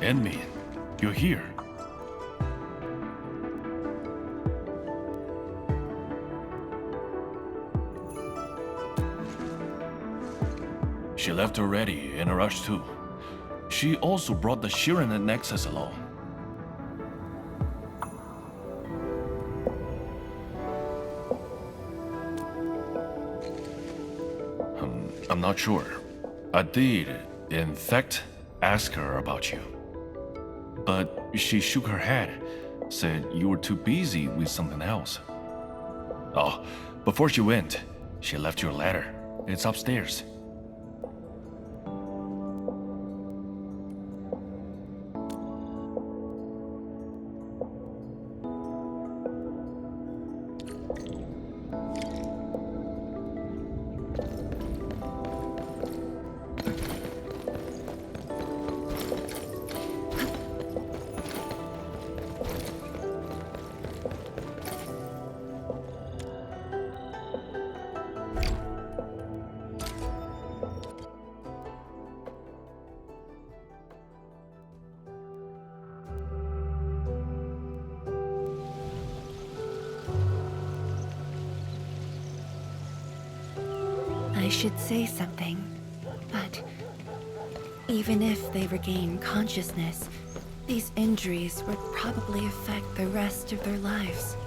Enmin, you're here. She left already, in a rush too. She also brought the Shiren Nexus along. I'm not sure. I did, in fact, ask her about you. But she shook her head, said you were too busy with something else. Oh, before she went, she left you a letter. It's upstairs. I should say something, but even if they regain consciousness, these injuries would probably affect the rest of their lives.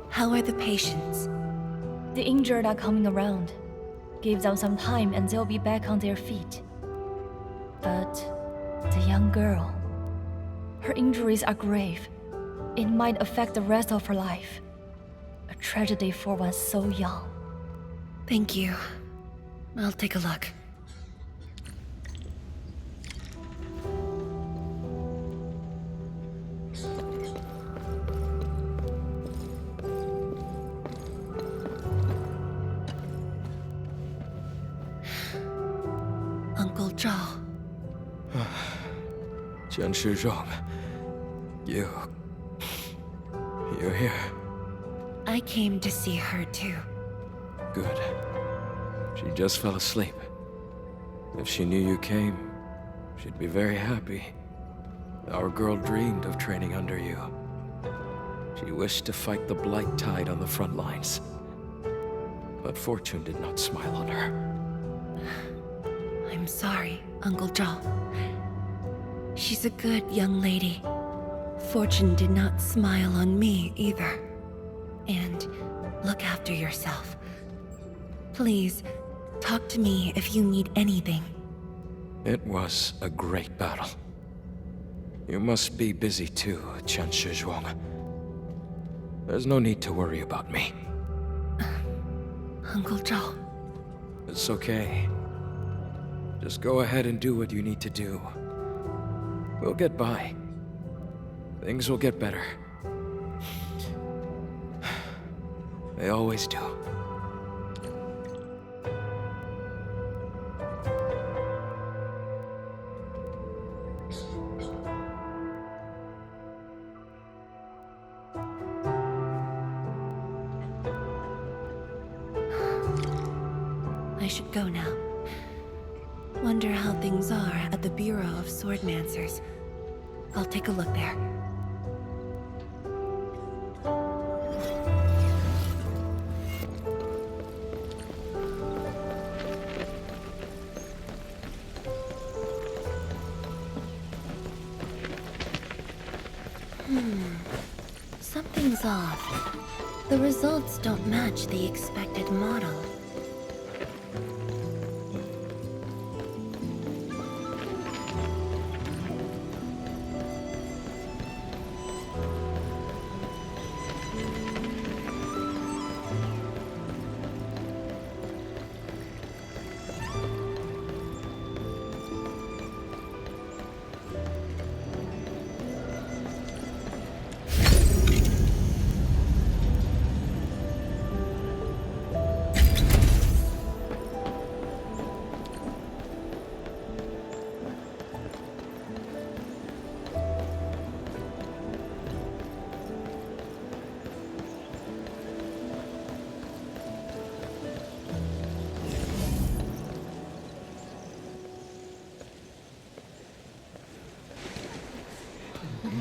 How are the patients? The injured are coming around. Give them some time and they'll be back on their feet. But the young girl, her injuries are grave. It might affect the rest of her life. A tragedy for one so young. Thank you. I'll take a look. Uncle Zhao. Chen Shizhong, you're here. I came to see her too. Good. She just fell asleep. If she knew you came, she'd be very happy. Our girl dreamed of training under you. She wished to fight the blight tide on the front lines. But fortune did not smile on her. I'm sorry, Uncle Zhao. She's a good young lady. Fortune did not smile on me either. And look after yourself. Please, talk to me if you need anything. It was a great battle. You must be busy too, Chen Shizhuang. There's no need to worry about me. Uncle Zhao. It's okay. Just go ahead and do what you need to do. We'll get by. Things will get better. They always do. I should go now. Wonder how things are at the Bureau of Swordmancers. I'll take a look there. Something's off. The results don't match the expected model.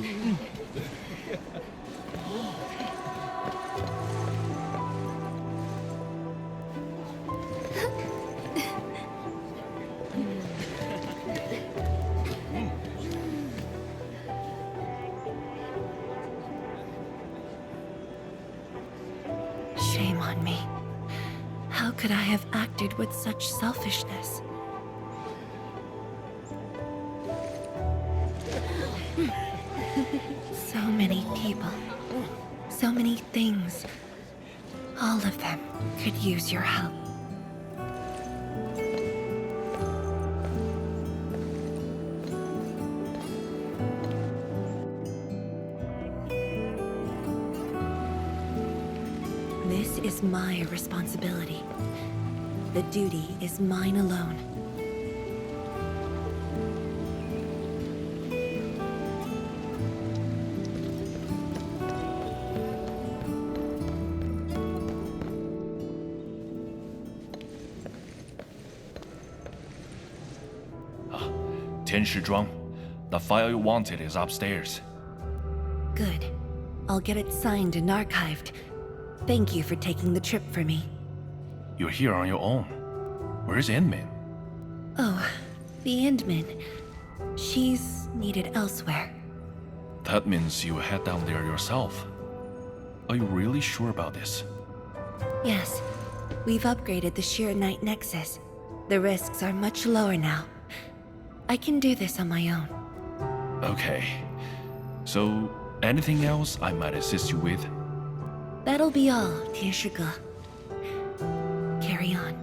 Shame on me. How could I have acted with such selfishness? So many people. So many things. All of them could use your help. This is my responsibility. The duty is mine alone. Tianshizhuang, the file you wanted is upstairs. Good. I'll get it signed and archived. Thank you for taking the trip for me. You're here on your own. Where's Inmin? Oh, the Endman. She's needed elsewhere. That means you head down there yourself. Are you really sure about this? Yes, we've upgraded the Sheer Night Nexus. The risks are much lower now. I can do this on my own. Okay. So, anything else I might assist you with? That'll be all, Tianshige. Carry on.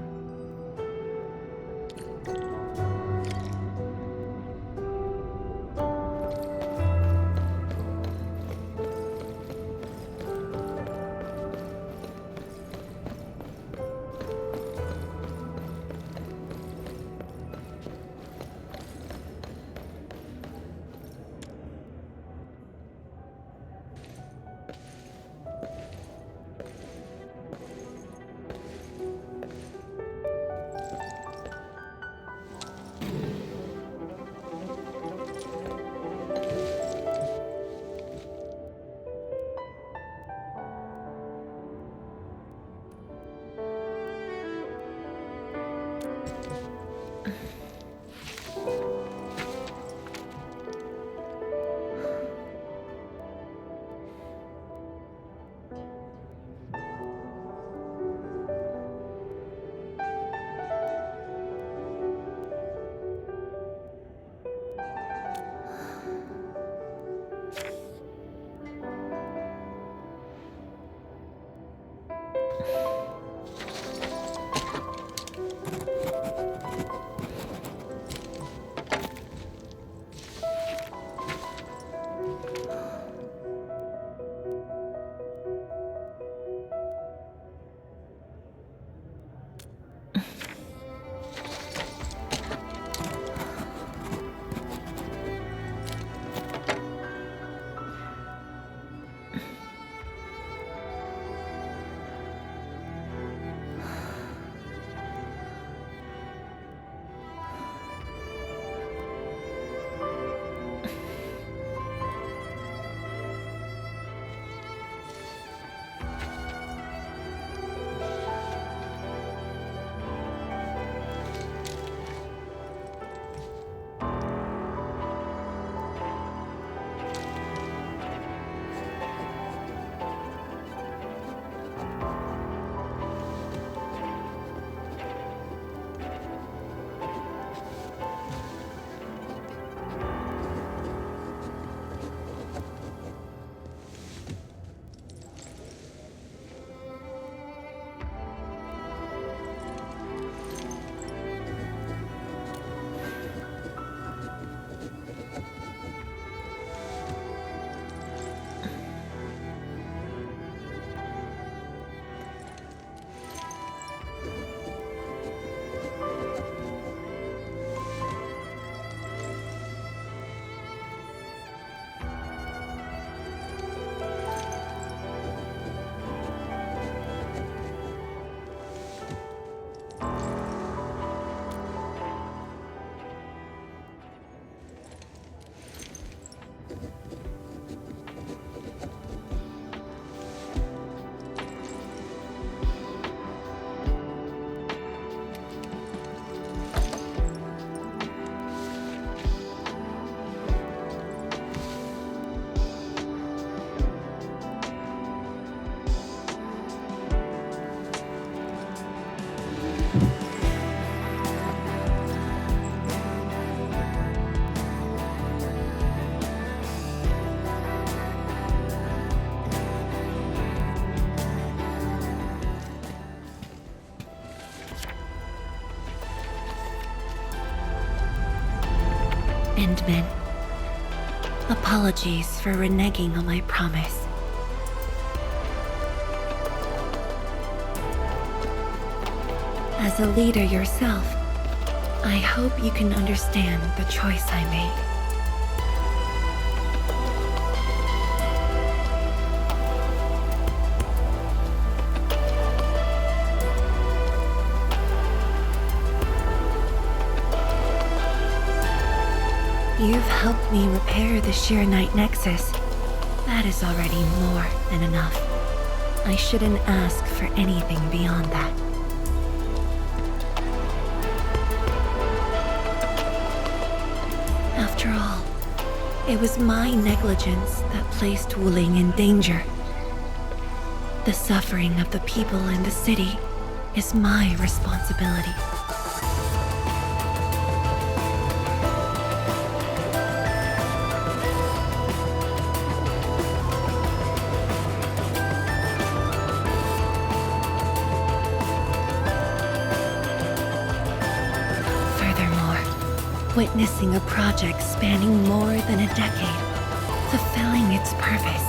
Endman. Apologies for reneging on my promise. As a leader yourself, I hope you can understand the choice I made. You've helped me repair the Sheer Night Nexus. That is already more than enough. I shouldn't ask for anything beyond that. After all, it was my negligence that placed Wuling in danger. The suffering of the people in the city is my responsibility. Witnessing a project spanning more than a decade, fulfilling its purpose.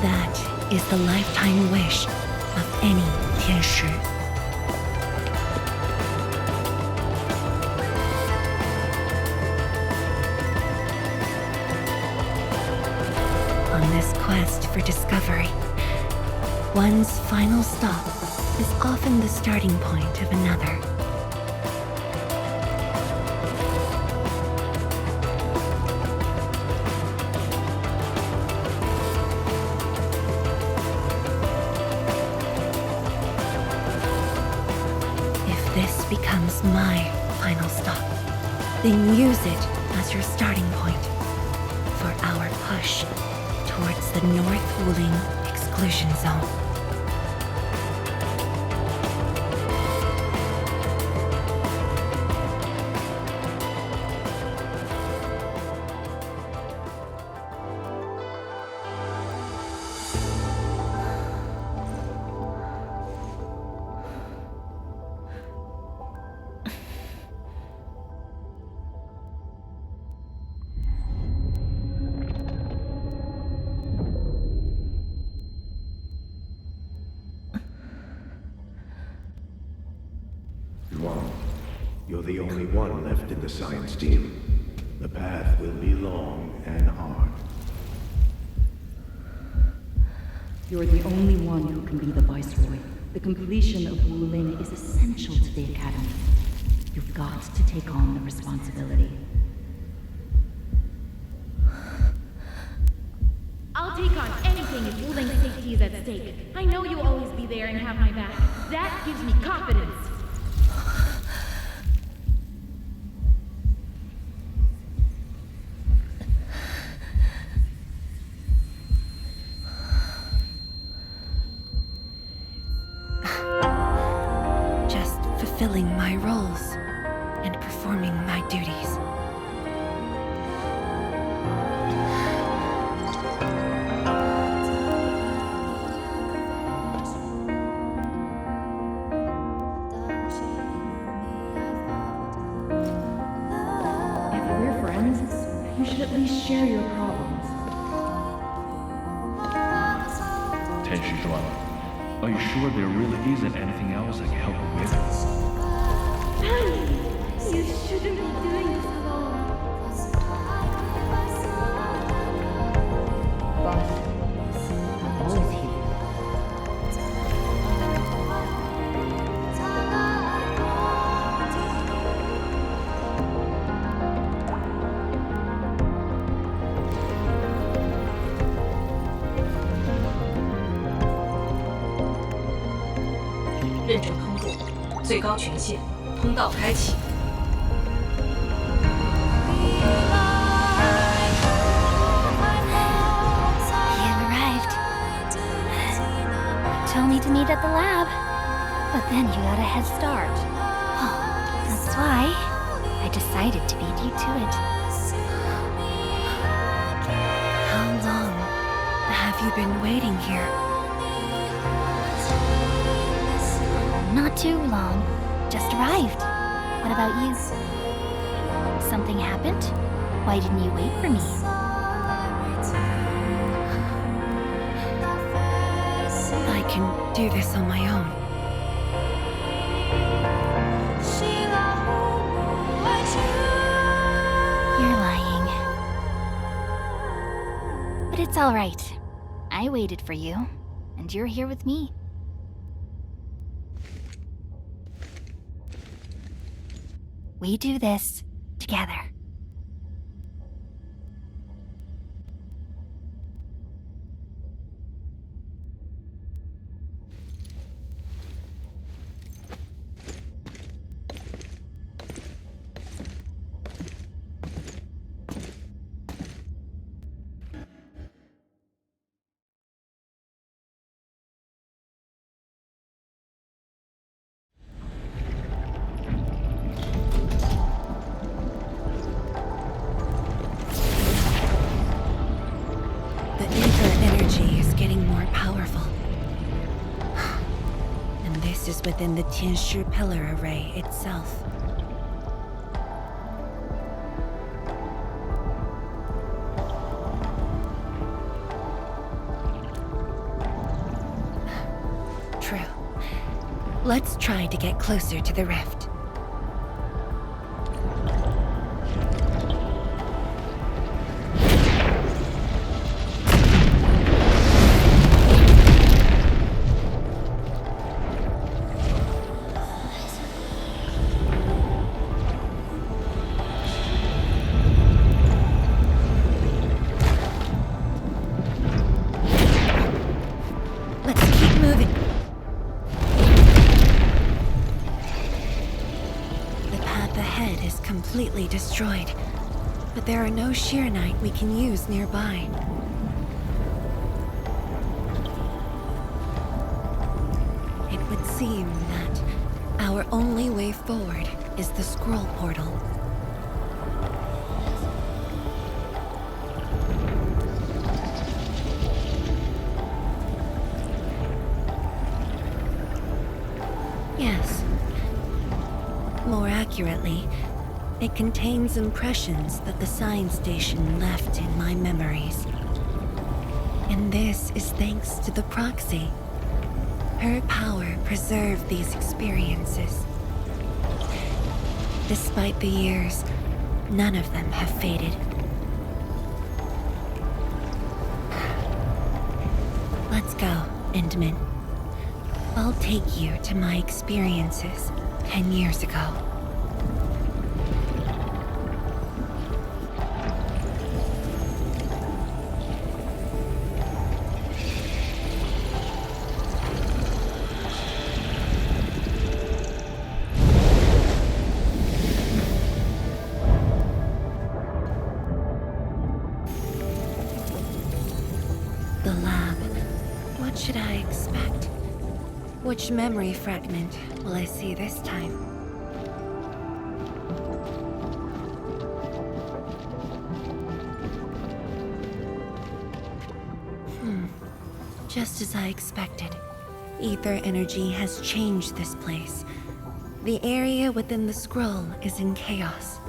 That is the lifetime wish of any Tianshi. On this quest for discovery, one's final stop is often the starting point of another. This becomes my final stop. Then use it as your starting point for our push towards the North Wuling exclusion zone. You're the only one left in the science team. The path will be long and hard. You're the only one who can be the Viceroy. The completion of Wuling is essential to the Academy. You've got to take on the responsibility. I'll take on anything if Wuling's safety is at stake. I know you'll always be there and have my back. That gives me confidence. Fulfilling my roles and performing my duties. If we're friends, you should at least share your problems. Tenshi Zhuan, are you sure there really isn't anything else I can help you with? You shouldn't be doing this alone. Boss, I'm always here.认证通过，最高权限，通道开启。 Told me to meet at the lab, but then you got a head start. Oh, that's why I decided to beat you to it. How long have you been waiting here? Not too long. Just arrived. What about you? Something happened? Why didn't you wait for me? I can do this on my own. You're lying. But it's all right. I waited for you, and you're here with me. We do this together. The ether energy is getting more powerful. And this is within the Tianshi pillar array itself. True. Let's try to get closer to the rift. Let's keep moving. The path ahead is completely destroyed, but there are no Sheernite we can use nearby. It would seem that our only way forward is the scroll portal. Yes. More accurately, it contains impressions that the science station left in my memories. And this is thanks to the proxy. Her power preserved these experiences. Despite the years, none of them have faded. Let's go, Endman. I'll take you to my experiences 10 years ago. The lab. What should I expect? Which memory fragment will I see this time? Just as I expected. Ether energy has changed this place. The area within the scroll is in chaos.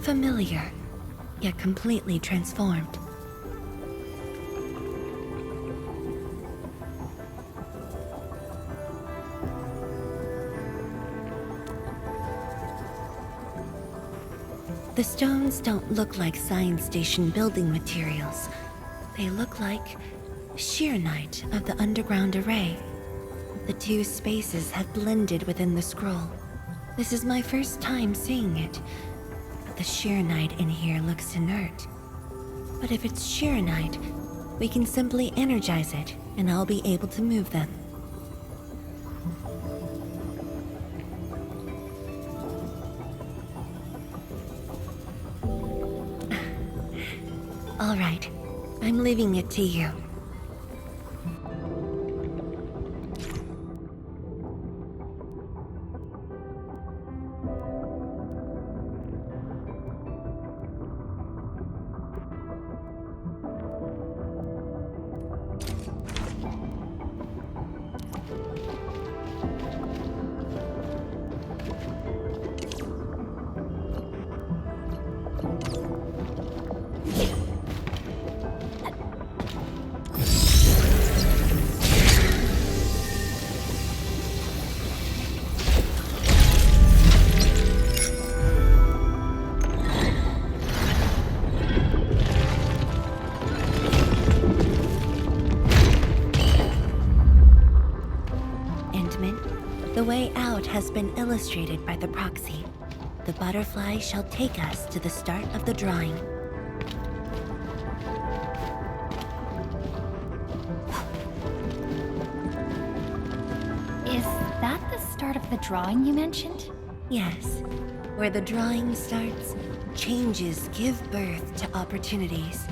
Familiar, yet completely transformed. The stones don't look like science station building materials. They look like Sheernite of the underground array. The two spaces have blended within the scroll. This is my first time seeing it. But the Sheernite in here looks inert. But if it's Sheernite, we can simply energize it, and I'll be able to move them. All right, I'm leaving it to you. way out has been illustrated by the proxy. The butterfly shall take us to the start of the drawing. Is that the start of the drawing you mentioned? Yes, where the drawing starts, changes give birth to opportunities.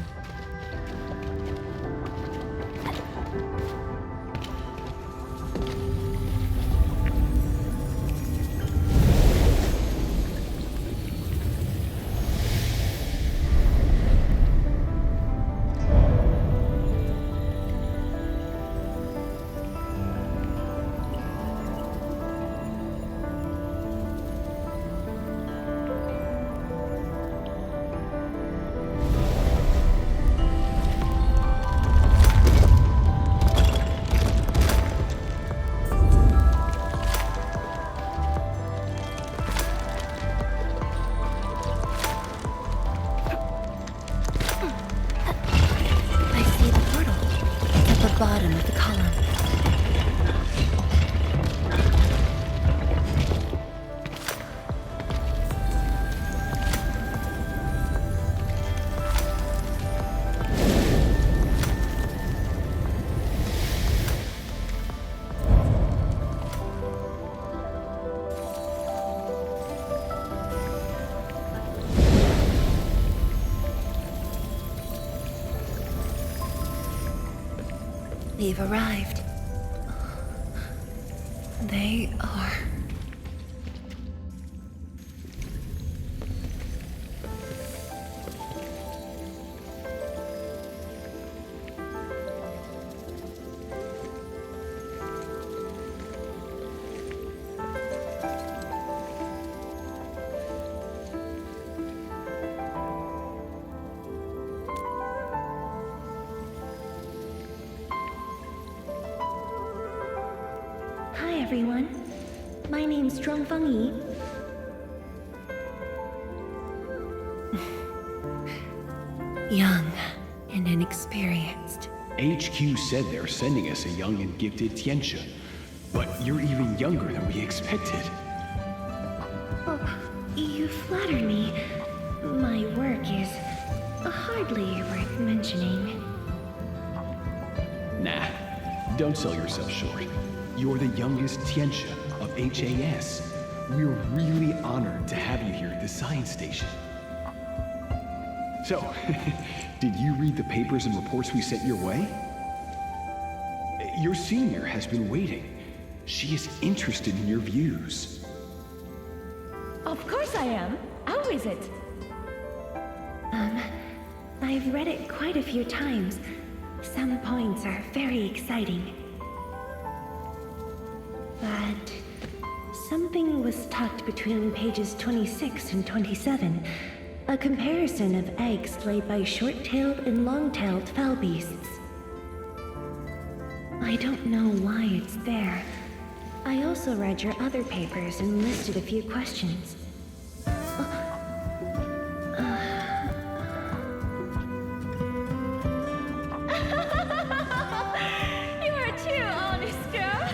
Bottom of the column. They've arrived. They are... Hi everyone. My name's Zhuangfang Yi. Young and inexperienced. HQ said they're sending us a young and gifted Tianxia, but you're even younger than we expected. Oh, you flatter me. My work is hardly worth mentioning. Nah, don't sell yourself short. You're the youngest Tianxia of HAS. We're really honored to have you here at the science station. So, did you read the papers and reports we sent your way? Your senior has been waiting. She is interested in your views. Of course I am. How is it? I've read it quite a few times. Some points are very exciting. But something was tucked between pages 26 and 27. A comparison of eggs laid by short-tailed and long-tailed fowl beasts. I don't know why it's there. I also read your other papers and listed a few questions. You are too honest, girl.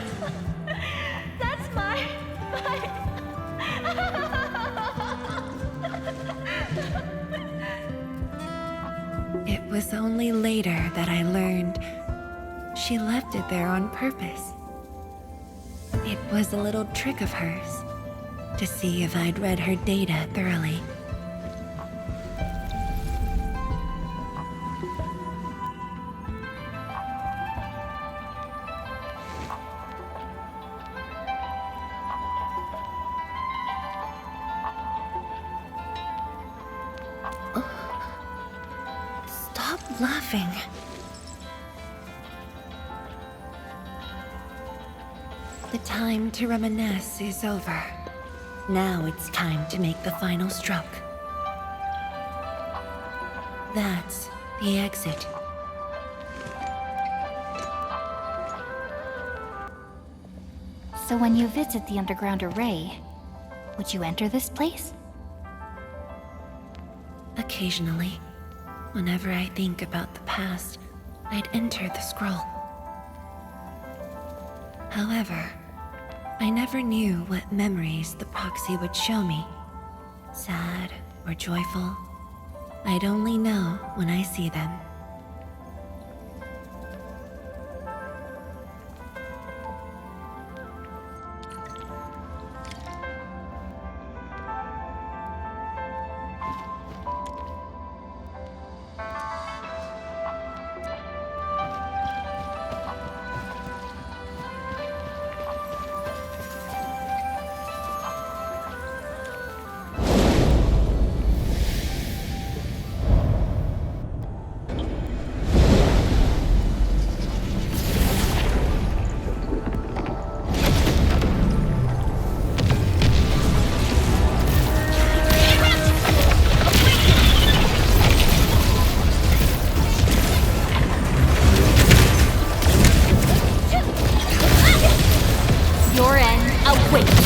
That's my... It was only later that I learned she left it there on purpose. It was a little trick of hers to see if I'd read her data thoroughly. Stop laughing. The time to reminisce is over. Now it's time to make the final stroke. That's the exit. So when you visit the underground array, would you enter this place? Occasionally, whenever I think about the past, I'd enter the scroll. However, I never knew what memories the proxy would show me. Sad or joyful. I'd only know when I see them. Your end awaits.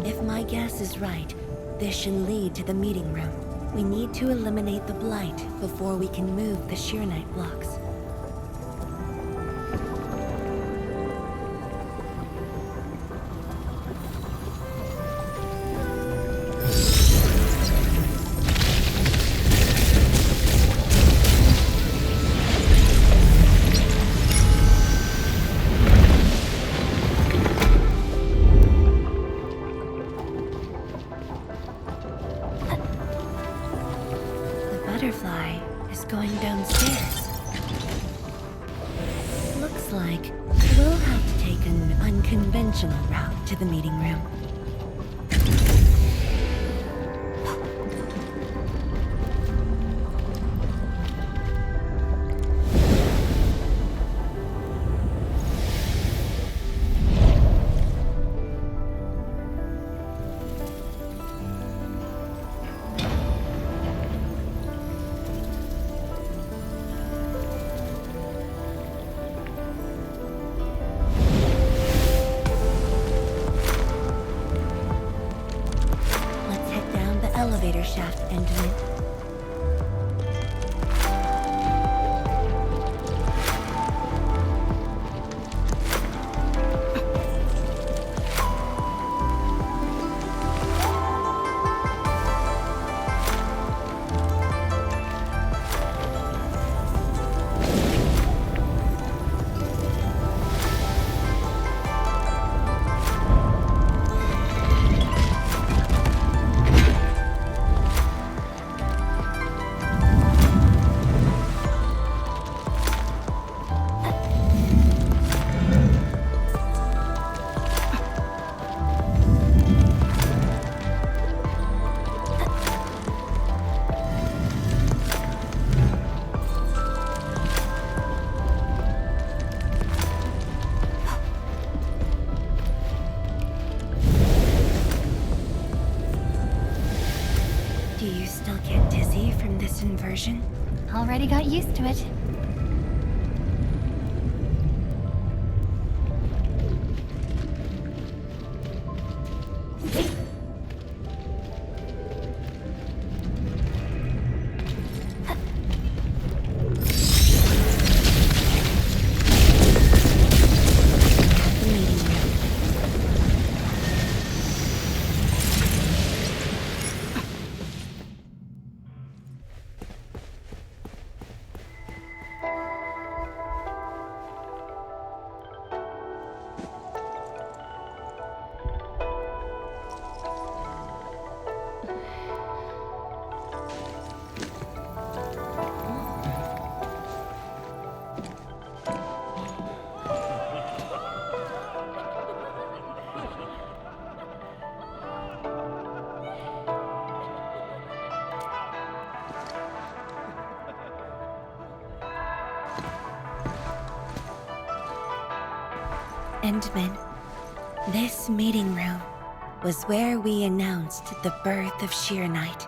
If my guess is right, this should lead to the meeting room. We need to eliminate the blight before we can move the Sheer Knight blocks. Butterfly is going downstairs. Looks like we'll have to take an unconventional route to the meeting room. Elevator shaft endment. Do you still get dizzy from this inversion? Already got used to it. Endman, this meeting room was where we announced the birth of Sheer-Knight.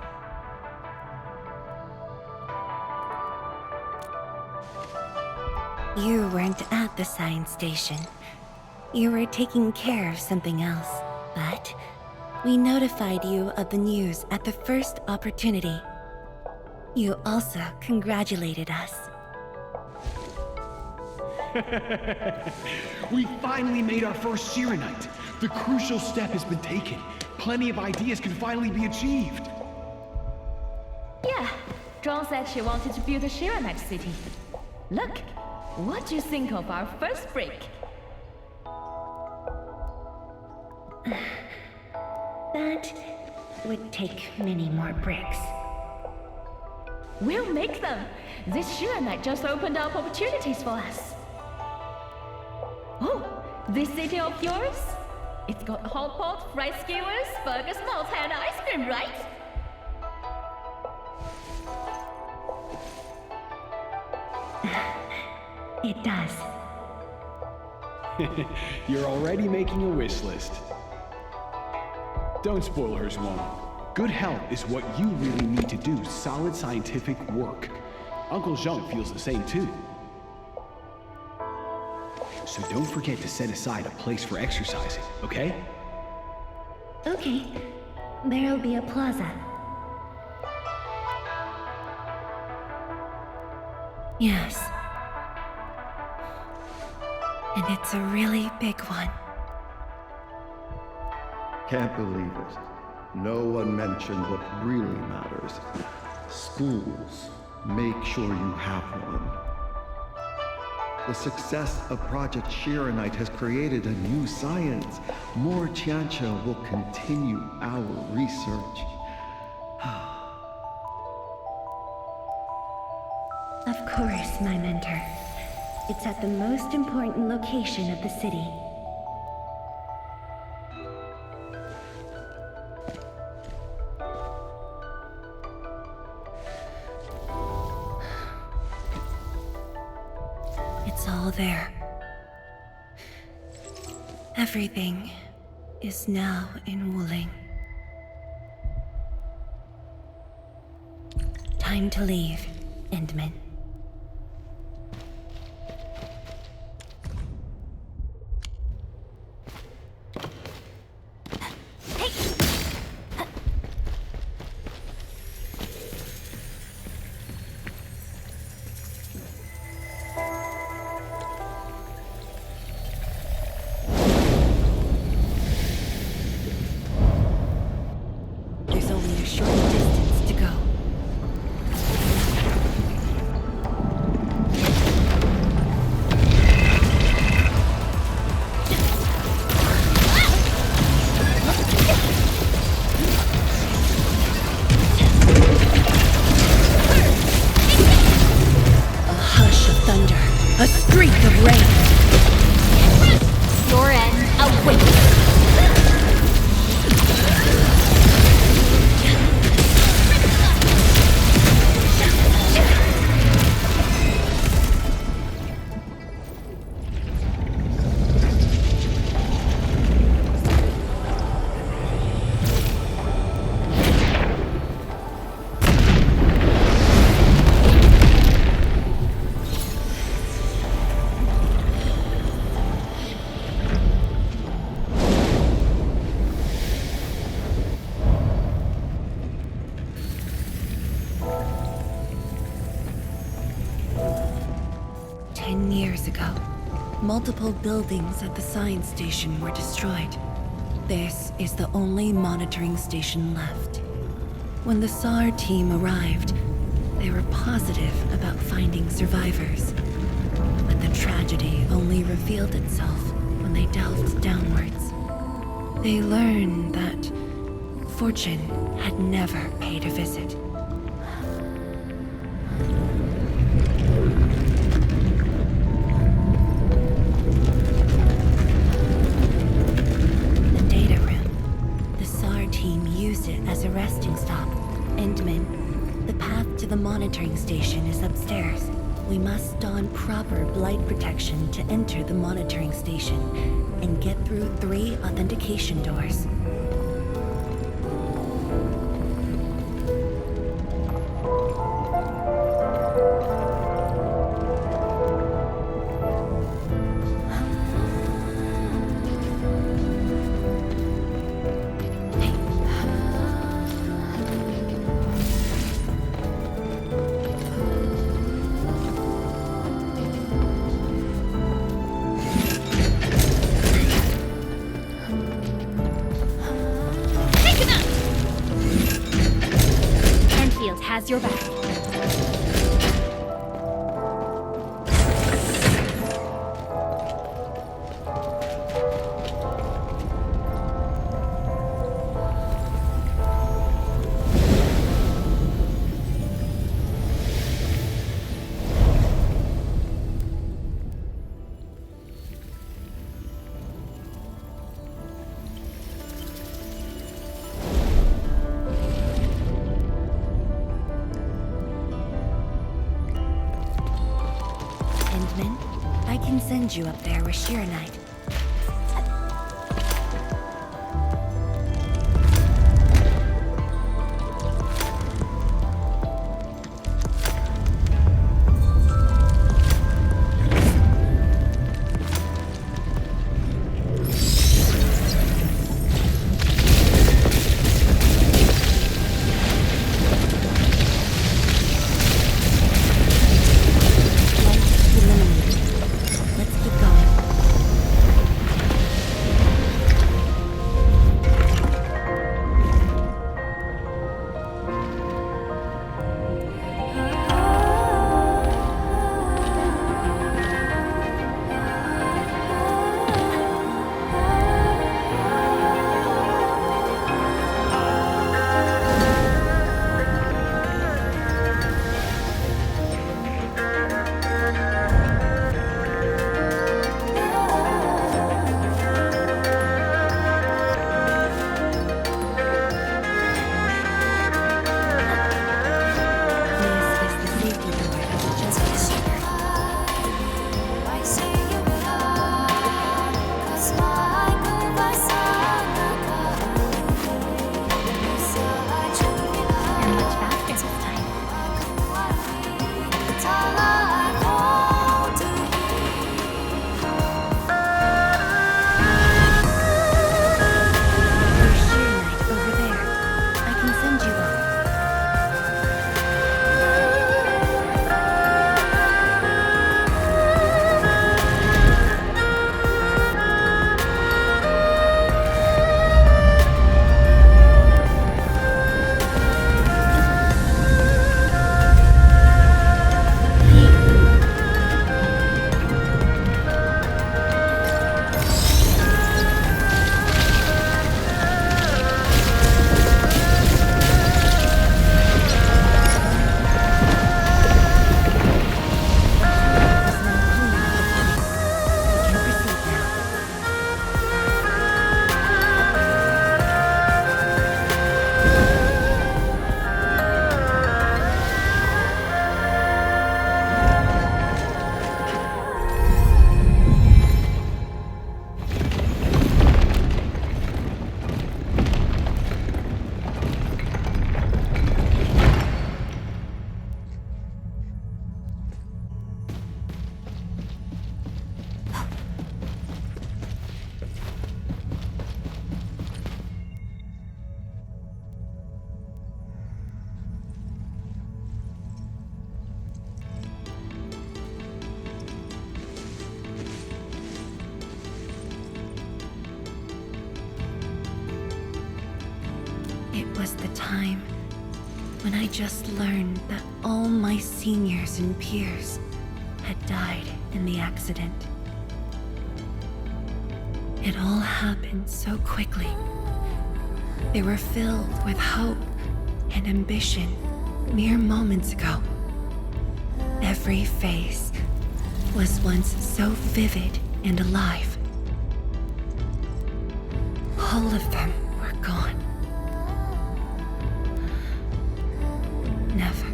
You weren't at the science station. You were taking care of something else, but we notified you of the news at the first opportunity. You also congratulated us. We finally made our first Sheer-Knight. The crucial step has been taken. Plenty of ideas can finally be achieved. Yeah, Zhuang said she wanted to build a Sheer-Knight city. Look, what do you think of our first brick? That would take many more bricks. We'll make them. This Sheer-Knight just opened up opportunities for us. Oh, this city of yours? It's got hot pot, fried skewers, burgers, malts, and ice cream, right? It does. You're already making a wish list. Don't spoil her, Zhuang. Good health is what you really need to do solid scientific work. Uncle Zheng feels the same too. So don't forget to set aside a place for exercising, okay? Okay, there'll be a plaza. Yes. And it's a really big one. Can't believe it. No one mentioned what really matters. Schools. Make sure you have one. The success of Project Sheer-Knight has created a new science. More Tianxia will continue our research. Of course, my mentor. It's at the most important location of the city. It's all there. Everything is now in Wuling. Time to leave, Endman. There's only a short distance to go. A hush of thunder, a streak of rain. Your end awaits. Multiple buildings at the science station were destroyed. This is the only monitoring station left. When the SAR team arrived, they were positive about finding survivors. But the tragedy only revealed itself when they delved downwards. They learned that fortune had never paid a visit. As a resting stop. Endman, the path to the monitoring station is upstairs. We must don proper blight protection to enter the monitoring station and get through 3 authentication doors. Endfield has your back. Endman, I can send you up there with Shiranite. Let's keep going. It was the time when I just learned that all my seniors and peers had died in the accident. It all happened so quickly. They were filled with hope and ambition mere moments ago. Every face was once so vivid and alive. All of them were gone. Never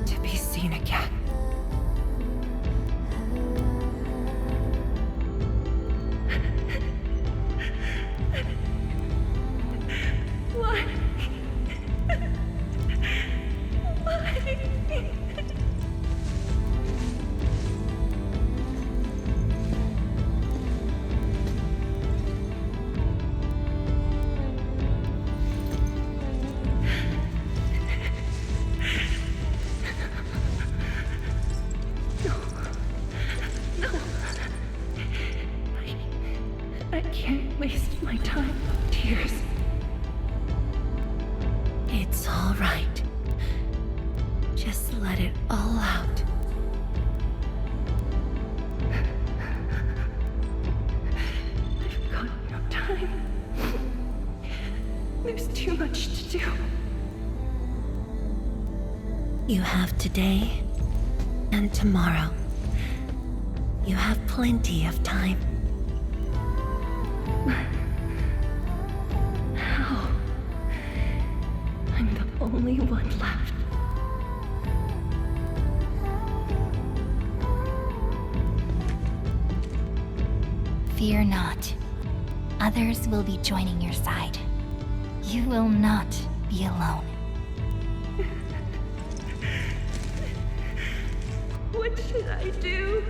to be seen again. There's too much to do. You have today and tomorrow. You have plenty of time. How? I'm the only one left. Fear not. Others will be joining your side. You will not be alone. What should I do?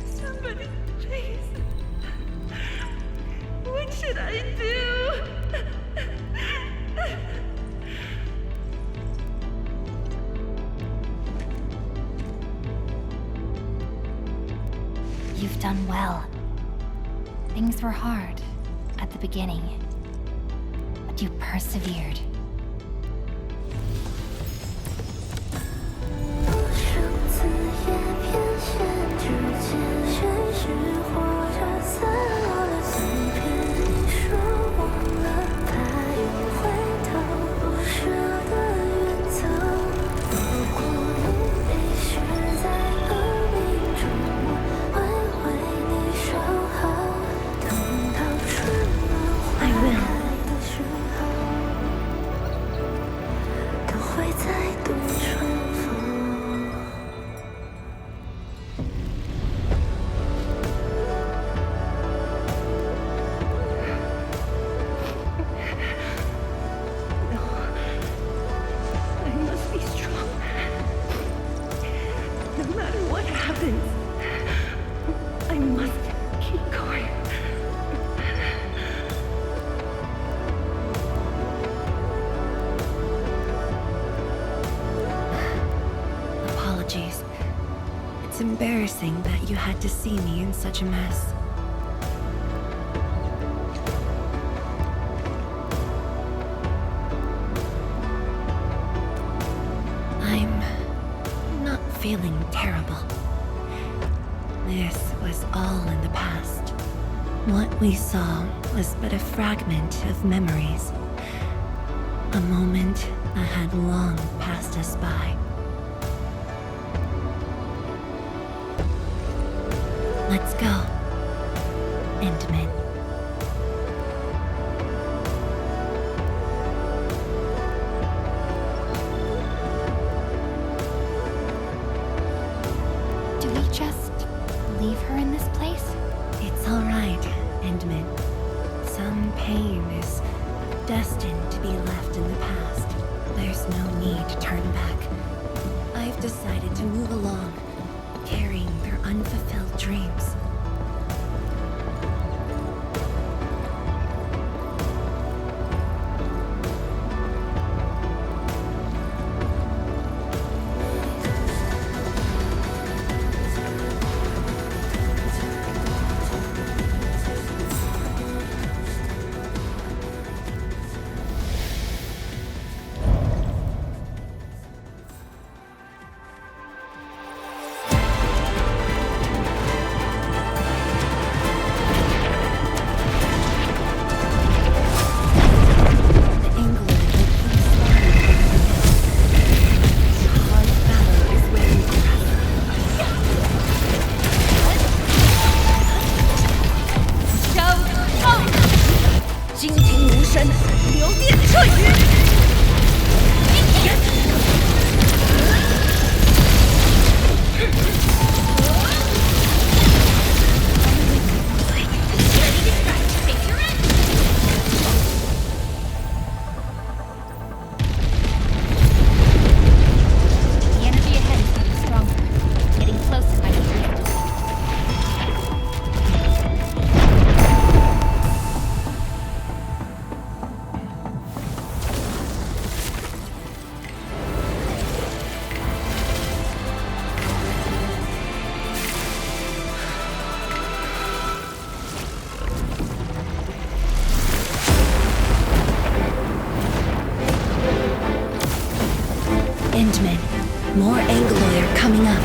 Somebody, please. What should I do? You've done well. Things were hard at the beginning, but you persevered. It's embarrassing that you had to see me in such a mess. I'm not feeling terrible. This was all in the past. What we saw was but a fragment of memories. A moment that had long passed us by. Let's go, Endman. Do we just leave her in this place? It's all right, Endman. Some pain is destined to be left in the past. There's no need to turn back. I've decided to move along, carrying their unfulfilled dreams. Endman, more Angloid are coming up.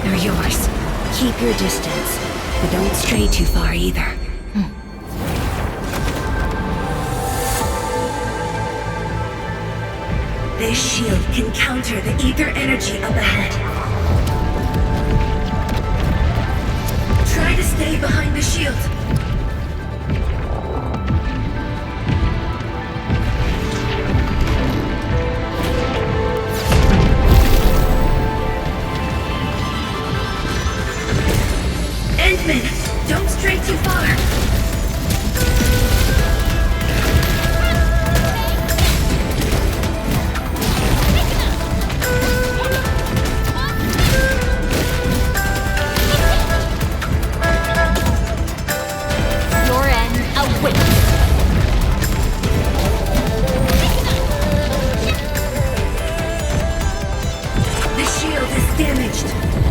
They're yours. Keep your distance, but don't stray too far either. This shield can counter the ether energy up ahead. Try to stay behind the shield. Endman, don't stray too far.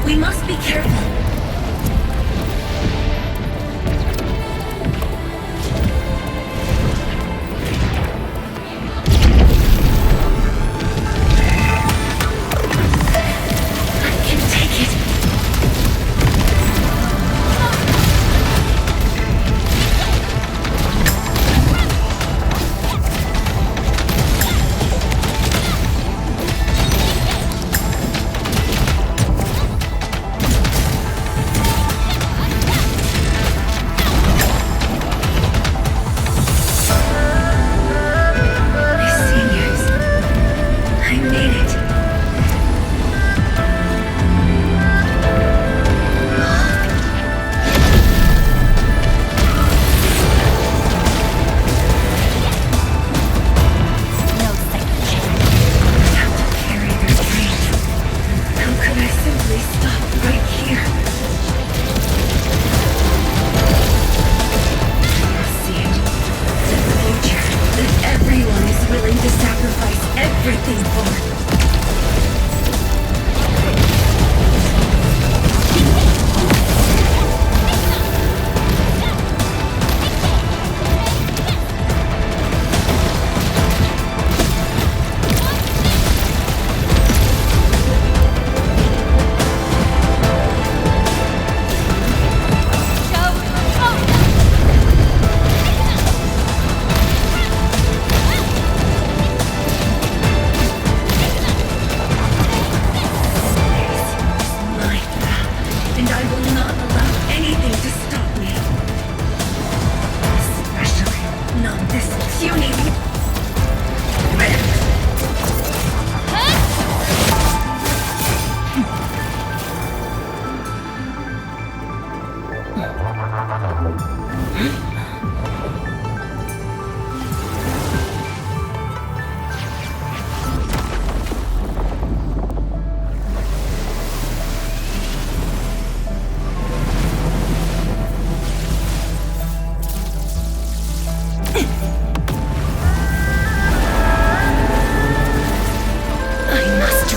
We must be careful. I can take it.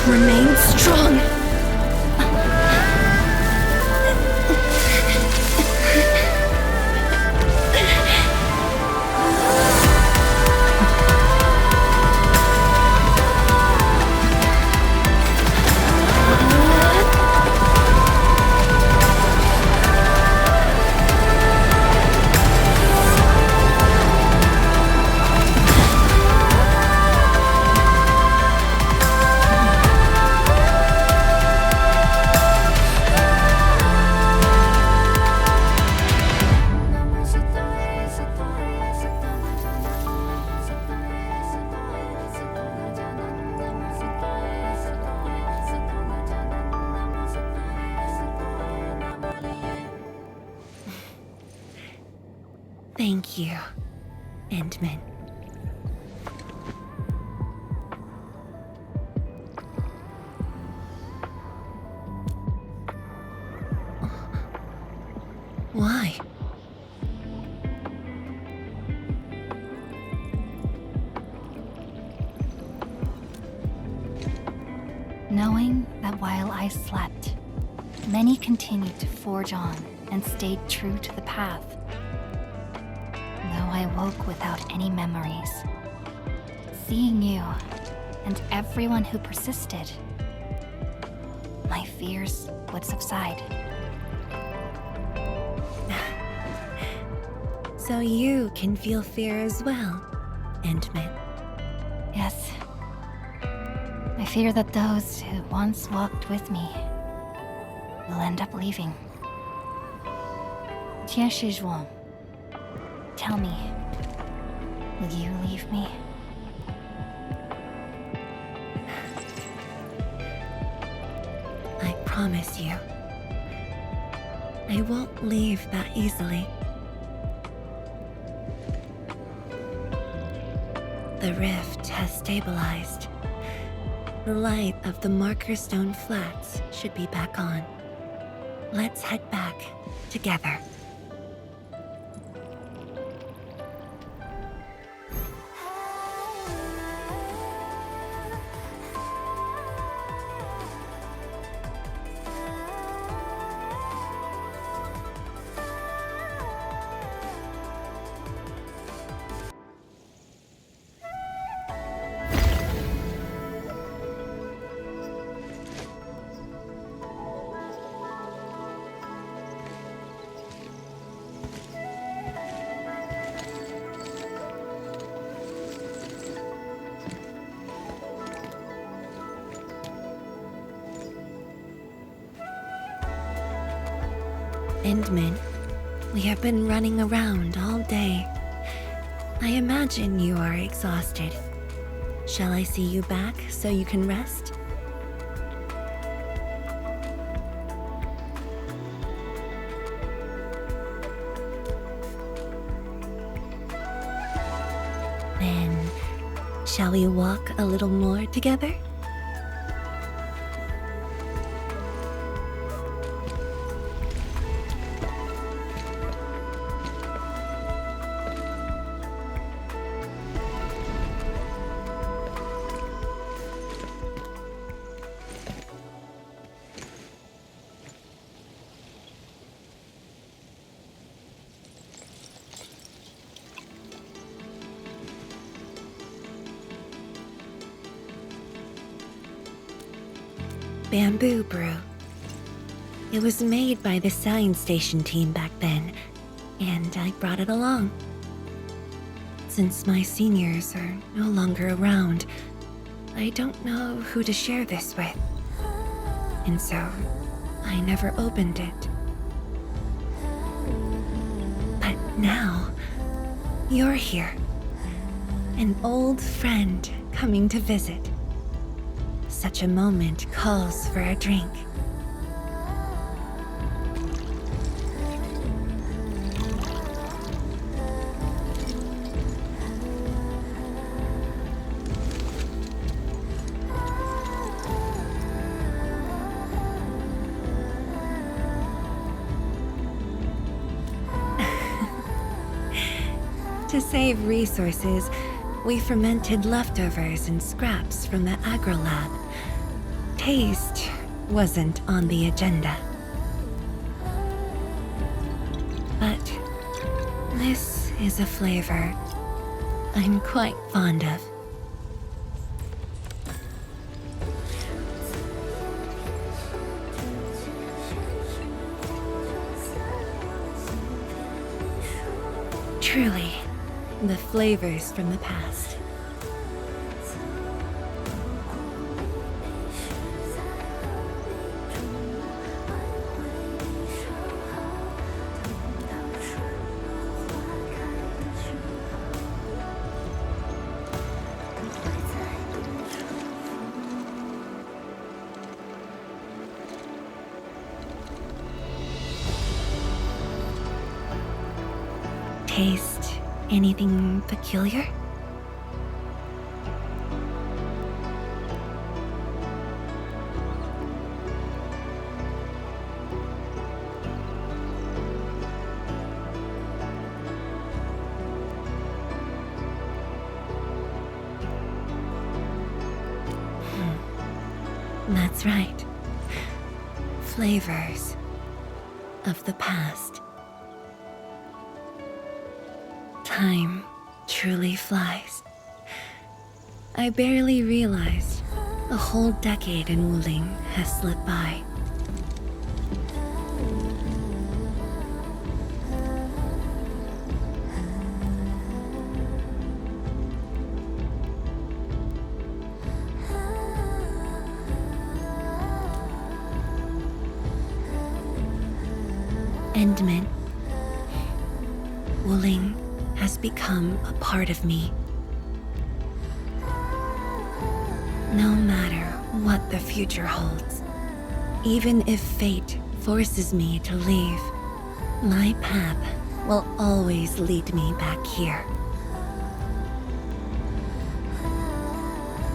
Remain strong. Thank you, Endman. Why? Knowing that while I slept, many continued to forge on and stayed true to the path. Though I woke without any memories, seeing you and everyone who persisted, my fears would subside. So you can feel fear as well, Endman. Yes, I fear that those who once walked with me will end up leaving. Tian Shizhuang, tell me, will you leave me? I promise you, I won't leave that easily. The rift has stabilized. The light of the Marker Stone Flats should be back on. Let's head back together. Endman, we have been running around all day. I imagine you are exhausted. Shall I see you back so you can rest? Then, shall we walk a little more together? Bamboo brew. It was made by the science station team back then, and I brought it along. Since my seniors are no longer around, I don't know who to share this with. And so, I never opened it. But now, you're here. An old friend coming to visit. Such a moment calls for a drink. To save resources, we fermented leftovers and scraps from the agro lab. Taste wasn't on the agenda. But this is a flavor I'm quite fond of. Truly, the flavors from the past. Taste anything peculiar? That's right. Flavors of the past. Time truly flies. I barely realized a whole decade in Wuling has slipped by. Endman, Wuling has become a part of me. No matter what the future holds, even if fate forces me to leave, my path will always lead me back here.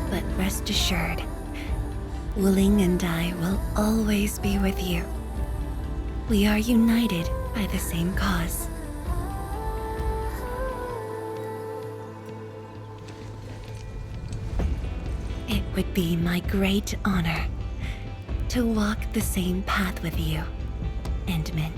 But rest assured, Wuling and I will always be with you. We are united by the same cause. It would be my great honor to walk the same path with you, Endman.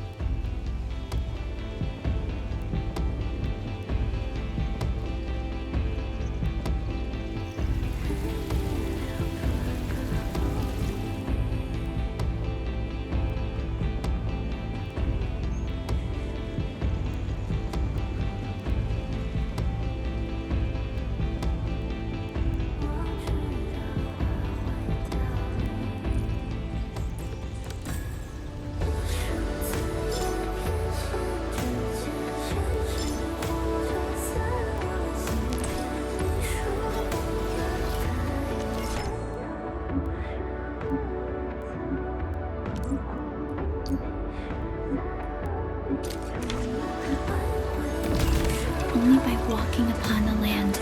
Only by walking upon the land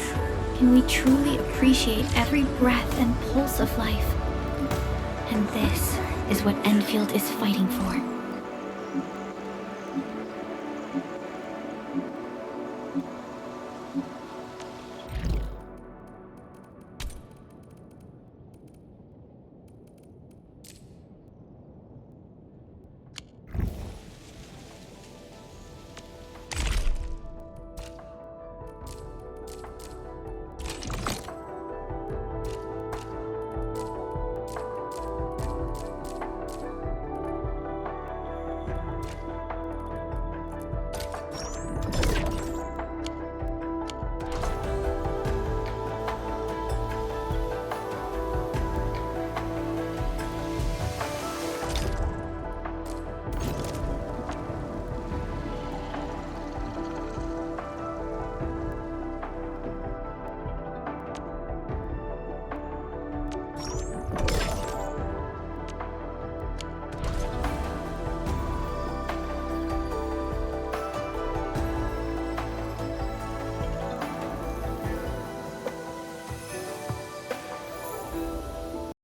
can we truly appreciate every breath and pulse of life. And this is what Endfield is fighting for.